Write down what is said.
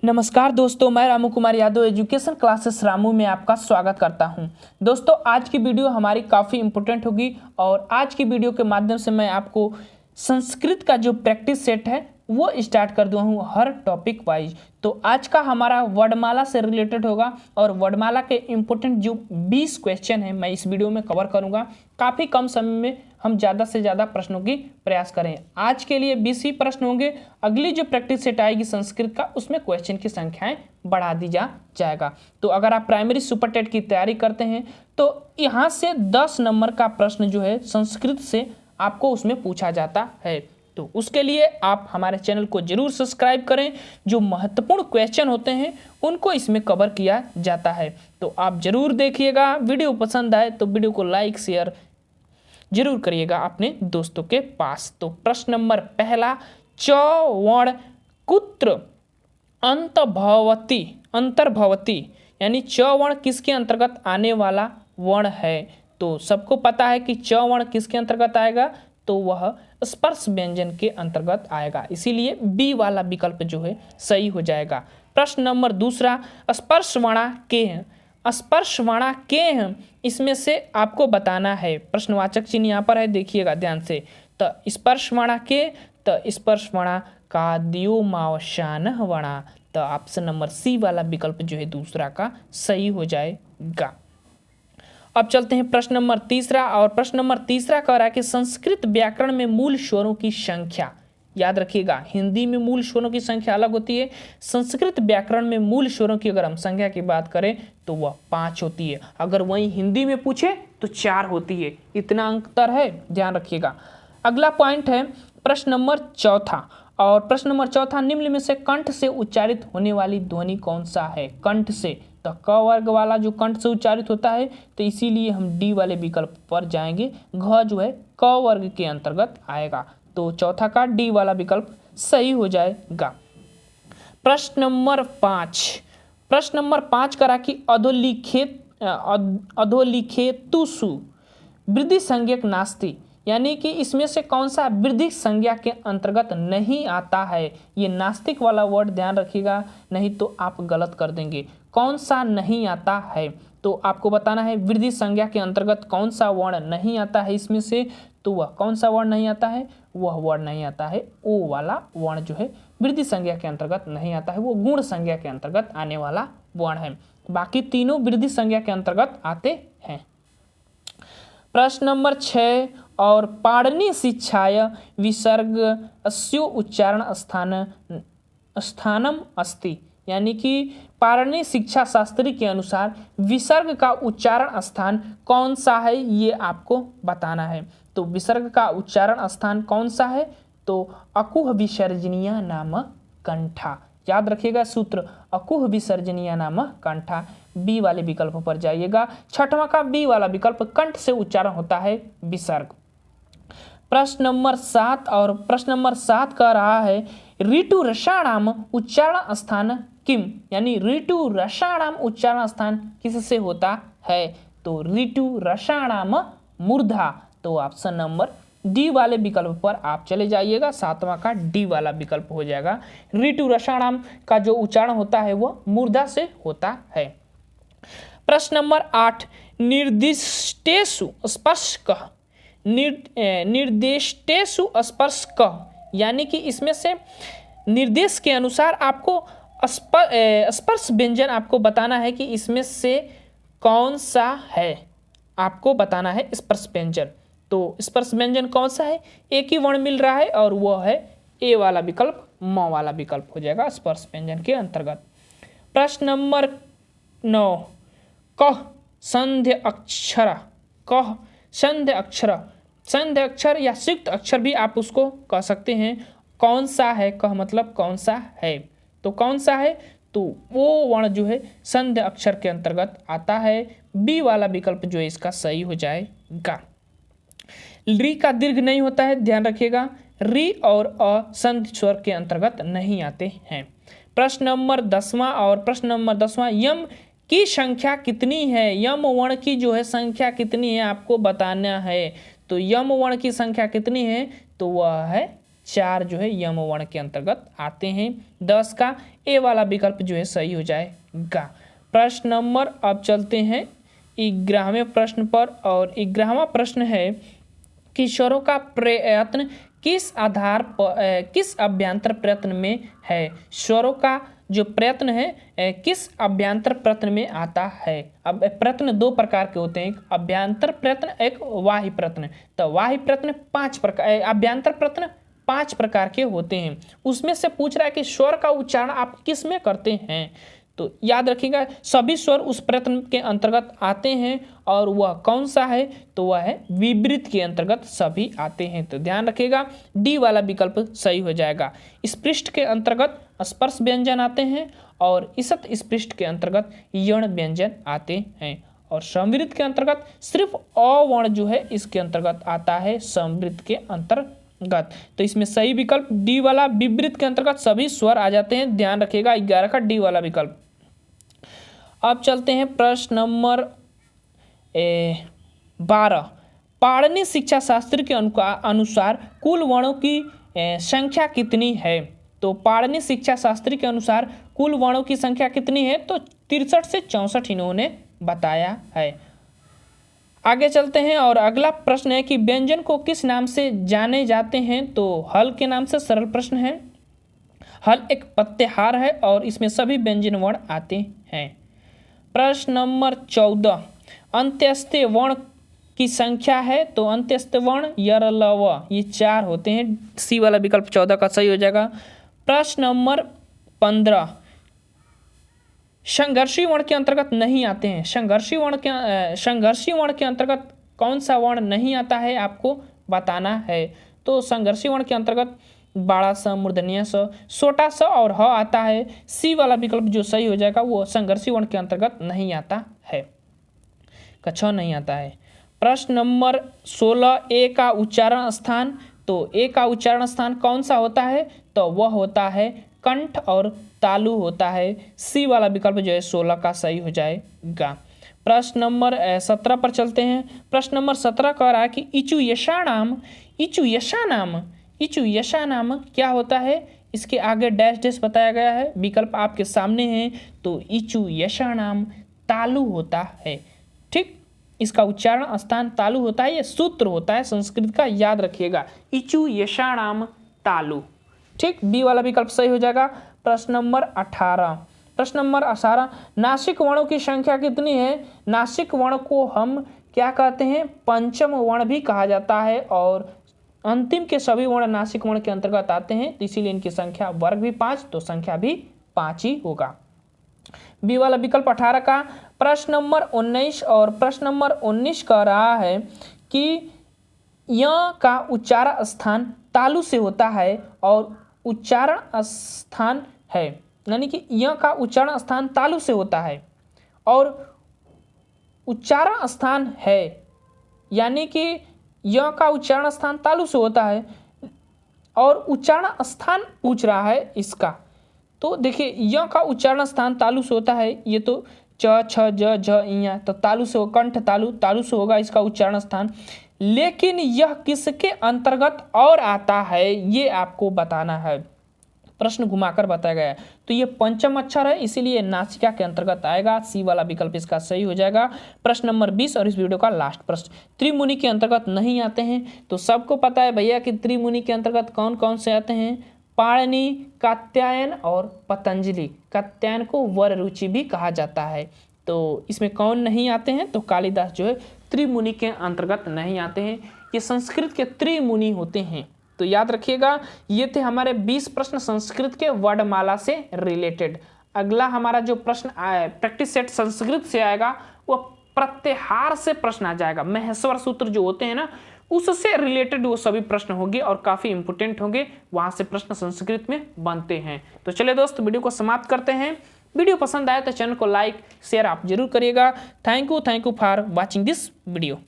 नमस्कार दोस्तों, मैं रामू कुमार यादव एजुकेशन क्लासेस रामू में आपका स्वागत करता हूं। दोस्तों, आज की वीडियो हमारी काफ़ी इंपॉर्टेंट होगी और आज की वीडियो के माध्यम से मैं आपको संस्कृत का जो प्रैक्टिस सेट है वो स्टार्ट कर दूँ हूँ हर टॉपिक वाइज। तो आज का हमारा वर्णमाला से रिलेटेड होगा और वर्णमाला के इम्पोर्टेंट जो 20 क्वेश्चन है मैं इस वीडियो में कवर करूँगा। काफ़ी कम समय में हम ज़्यादा से ज़्यादा प्रश्नों की प्रयास करें। आज के लिए 20 ही प्रश्न होंगे। अगली जो प्रैक्टिस सेट आएगी संस्कृत का उसमें क्वेश्चन की संख्याएं बढ़ा दी जाएगा। तो अगर आप प्राइमरी सुपर टेट की तैयारी करते हैं तो यहाँ से 10 नंबर का प्रश्न जो है संस्कृत से आपको उसमें पूछा जाता है। तो उसके लिए आप हमारे चैनल को जरूर सब्सक्राइब करें। जो महत्वपूर्ण क्वेश्चन होते हैं उनको इसमें कवर किया जाता है। तो आप जरूर देखिएगा। वीडियो पसंद आए तो वीडियो को लाइक शेयर जरूर करिएगा अपने दोस्तों के पास। तो प्रश्न नंबर पहला, च वर्ण कुत्र अंतर्भवती यानी च वर्ण किसके अंतर्गत आने वाला वर्ण है। तो सबको पता है कि च वर्ण किसके अंतर्गत आएगा, तो वह स्पर्श व्यंजन के अंतर्गत आएगा। इसीलिए बी वाला विकल्प जो है सही हो जाएगा। प्रश्न नंबर दूसरा, स्पर्शवणा के हैं। स्पर्शवणा के हैं इसमें से आपको बताना है। प्रश्नवाचक चिन्ह यहाँ पर है, देखिएगा ध्यान से। तो स्पर्शवणा के, तो स्पर्शवणा का द्योमावसान वणा। तो ऑप्शन नंबर सी वाला विकल्प जो है दूसरा का सही हो जाएगा। अब चलते हैं प्रश्न नंबर तीसरा, और प्रश्न नंबर तीसरा कह रहा है कि संस्कृत व्याकरण में मूल स्वरों की संख्या। याद रखिएगा, हिंदी में मूल स्वरों की संख्या अलग होती है। संस्कृत व्याकरण में मूल स्वरों की अगर हम संख्या की बात करें तो वह 5 होती है। अगर वहीं हिंदी में पूछे तो 4 होती है। इतना अंतर है, ध्यान रखिएगा। अगला पॉइंट है प्रश्न नंबर चौथा, और प्रश्न नंबर चौथा, निम्न में से कंठ से उच्चारित होने वाली ध्वनि कौन सा है। कंठ से, तो क वर्ग वाला जो कंठ से उच्चारित होता है, तो इसीलिए हम डी वाले विकल्प पर जाएंगे। घ जो है क वर्ग के अंतर्गत आएगा। तो चौथा का डी वाला विकल्प सही हो जाएगा। प्रश्न नंबर 5, प्रश्न नंबर 5 करा कि अधोलिखितुषु वृद्धि संज्ञक नास्ति, यानी कि इसमें से कौन सा वृद्धि संज्ञा के अंतर्गत नहीं आता है। ये नास्तिक वाला वर्ड ध्यान रखिएगा, नहीं तो आप गलत कर देंगे। कौन सा नहीं आता है, तो आपको बताना है वृद्धि संज्ञा के अंतर्गत कौन सा वर्ण नहीं आता है इसमें से। तो वह कौन सा वर्ण नहीं आता है, वह वर्ण नहीं आता है ओ वाला वर्ण जो है वृद्धि संज्ञा के अंतर्गत नहीं आता है। वो गुण संज्ञा के अंतर्गत आने वाला वर्ण है। बाकी तीनों वृद्धि संज्ञा के अंतर्गत आते हैं। प्रश्न नंबर 6, और पाणिनि शिक्षाय विसर्ग अस्यो उच्चारण स्थानम अस्ति, यानी कि पाणिनि शिक्षा शास्त्री के अनुसार विसर्ग का उच्चारण स्थान कौन सा है, ये आपको बताना है। तो विसर्ग का उच्चारण स्थान कौन सा है, तो अकुह विसर्जनीय नाम कंठा। याद रखिएगा सूत्र, अकुह विसर्जनीय नाम कंठा। बी वाले विकल्प पर जाइएगा। छठवां का बी वाला विकल्प, कंठ से उच्चारण होता है विसर्ग। प्रश्न नंबर 7, और प्रश्न नंबर 7 कह रहा है ऋतु रसाणाम उच्चारण स्थान किम, यानी ऋतु रसाणाम उच्चारण स्थान किससे होता है। तो ऋतु रसाणाम मूर्धा। तो ऑप्शन नंबर डी वाले विकल्प पर आप चले जाइएगा। 7वां का डी वाला विकल्प हो जाएगा। ऋतु रसाणाम का जो उच्चारण होता है वह मूर्धा से होता है। प्रश्न नंबर 8, निर्दिष्टेषु स्पर्शकः निर्देष्टेषु स्पर्शकः, यानी कि इसमें से निर्देश के अनुसार आपको स्पर्श व्यंजन आपको बताना है कि इसमें से कौन सा है। आपको बताना है स्पर्श व्यंजन। तो स्पर्श व्यंजन कौन सा है, एक ही वर्ण मिल रहा है और वह है ए वाला विकल्प, म वाला विकल्प हो जाएगा स्पर्श व्यंजन के अंतर्गत। प्रश्न नंबर 9, कह संध्य अक्षर, कह संध्य अक्षर, संध्य अक्षर या सिक्त अक्षर भी आप उसको कह सकते हैं। कौन सा है, कह मतलब कौन सा है, तो कौन सा है, तो वो वर्ण जो है संध्य अक्षर के अंतर्गत आता है। बी वाला विकल्प जो है इसका सही हो जाएगा। री का दीर्घ नहीं होता है, ध्यान रखिएगा। री और अ संधि स्वर के अंतर्गत नहीं आते हैं। प्रश्न नंबर 10वां, और प्रश्न नंबर 10वां, यम की संख्या कितनी है। यम वर्ण की जो है संख्या कितनी है आपको बताना है। तो यम वर्ण की संख्या कितनी है, तो वह है 4 जो है यम वर्ण के अंतर्गत आते हैं। 10 का ए वाला विकल्प जो है सही हो जाएगा। प्रश्न नंबर अब चलते हैं 11वें प्रश्न पर, और 11वां प्रश्न है कि स्वरों का प्रयत्न किस आधार पर किस अभ्यंतर प्रयत्न में है। स्वरों का जो प्रयत्न है किस अभ्यंतर प्रयत्न में आता है। अब प्रयत्न 2 प्रकार के होते हैं, एक अभ्यंतर प्रयत्न, एक बाह्य प्रयत्न। तो बाह्य प्रयत्न 5 प्रकार, अभ्यंतर प्रयत्न 5 प्रकार के होते हैं। उसमें से पूछ रहा है कि स्वर का उच्चारण आप किस में करते हैं। तो याद रखिएगा सभी स्वर उस प्रयत्न के अंतर्गत आते हैं, और वह कौन सा है, तो वह है विवृत के अंतर्गत सभी आते हैं। तो ध्यान रखिएगा डी वाला विकल्प सही हो जाएगा। स्पृष्ट के अंतर्गत स्पर्श व्यंजन आते हैं, और इसत स्पृष्ट के अंतर्गत यण व्यंजन आते हैं, और संवृत के अंतर्गत सिर्फ अ वर्ण जो है इसके अंतर्गत आता है संवृत के अंतर्गत। तो इसमें सही विकल्प डी वाला, विवृत के अंतर्गत सभी स्वर आ जाते हैं। ध्यान रखिएगा 11 का डी वाला विकल्प। अब चलते हैं प्रश्न नंबर 12। पाणिनि शिक्षा शास्त्र के अनुसार कुल वर्णों की संख्या कितनी है। तो पाणिनि शिक्षा शास्त्र के अनुसार कुल वर्णों की संख्या कितनी है, तो 63 से 64 इन्होंने बताया है। आगे चलते हैं, और अगला प्रश्न है कि व्यंजन को किस नाम से जाने जाते हैं। तो हल के नाम से सरल प्रश्न है। हल एक प्रत्याहार है, और इसमें सभी व्यंजन वर्ण आते हैं। प्रश्न नंबर 14। अंत्यस्थ वर्ण की संख्या है। तो अंत्यस्थ वर्ण यर ल व ये 4 होते हैं। सी वाला विकल्प 14 का सही हो जाएगा। प्रश्न नंबर 15। संघर्षी वर्ण के अंतर्गत नहीं आते हैं। संघर्षी वर्ण के अंतर्गत कौन सा वर्ण नहीं आता है आपको बताना है। तो संघर्षी वर्ण के अंतर्गत बड़ा स, मूर्धन्य स, छोटा स और ह आता है। सी वाला विकल्प जो सही हो जाएगा वो संघर्षी वर्ण के अंतर्गत नहीं आता है, कक्षा नहीं आता है। प्रश्न नंबर 16। ए का उच्चारण स्थान। तो ए का उच्चारण स्थान कौन सा होता है, तो वह होता है कंठ और तालु होता है। सी वाला विकल्प जो है 16 का सही हो जाएगा। प्रश्न नंबर 17 पर चलते हैं। प्रश्न नंबर 17 कह रहा है कि इचु यशा नाम क्या होता है। इसके आगे डैश डैश बताया गया है, विकल्प आपके सामने हैं। तो इचु यशा नाम तालु होता है। ठीक, इसका उच्चारण स्थान तालु होता है, ये सूत्र होता है संस्कृत का, याद रखिएगा इचु यशा नाम तालु। ठीक, बी वाला विकल्प सही हो जाएगा। प्रश्न नंबर 18। प्रश्न नंबर 18। नासिक वर्णों की संख्या कितनी है। नासिक वर्ण को हम क्या कहते हैं, पंचम वर्ण भी कहा जाता है, और अंतिम के सभी वर्ण नासिक वर्ण के अंतर्गत आते हैं, तो इसीलिए इनकी संख्या वर्ग भी 5, तो संख्या भी 5 ही होगा। बी वाला विकल्प 18 का। प्रश्न नंबर 19। और प्रश्न नंबर 19 कह रहा है कि य का उच्चारण स्थान तालु से होता है, और उच्चारण स्थान है, यानी कि य का उच्चारण स्थान तालु से होता है, और उच्चारण स्थान है, यानी कि य का उच्चारण स्थान तालु से होता है, और उच्चारण स्थान पूछ रहा है इसका। तो देखिए य का उच्चारण स्थान तालु से होता है, ये तो च छ ज झ इया, तो तालु से कंठ तालु से होगा इसका उच्चारण स्थान। लेकिन यह किसके अंतर्गत और आता है, ये आपको बताना है, प्रश्न घुमाकर बताया गया है। तो ये पंचम अक्षर है, इसीलिए नासिका के अंतर्गत आएगा। सी वाला विकल्प इसका सही हो जाएगा। प्रश्न नंबर 20 और इस वीडियो का लास्ट प्रश्न। त्रिमुनि के अंतर्गत नहीं आते हैं। तो सबको पता है भैया कि त्रिमुनि के अंतर्गत कौन कौन से आते हैं, पाणिनि, कात्यायन और पतंजलि। कात्यायन को वर रुचि भी कहा जाता है। तो इसमें कौन नहीं आते हैं, तो कालिदास जो है त्रिमुनि के अंतर्गत नहीं आते हैं। ये संस्कृत के त्रिमुनि होते हैं। तो याद रखिएगा ये थे हमारे 20 प्रश्न संस्कृत के वर्णमाला से रिलेटेड। अगला हमारा जो प्रश्न प्रैक्टिस सेट संस्कृत से आएगा वो प्रत्याहार से प्रश्न आ जाएगा। महेश्वर सूत्र जो होते हैं ना, उससे रिलेटेड वो सभी प्रश्न होंगे और काफ़ी इंपोर्टेंट होंगे, वहाँ से प्रश्न संस्कृत में बनते हैं। तो चलिए दोस्त वीडियो को समाप्त करते हैं। वीडियो पसंद आए तो चैनल को लाइक शेयर आप जरूर करिएगा। Thank you for watching this video.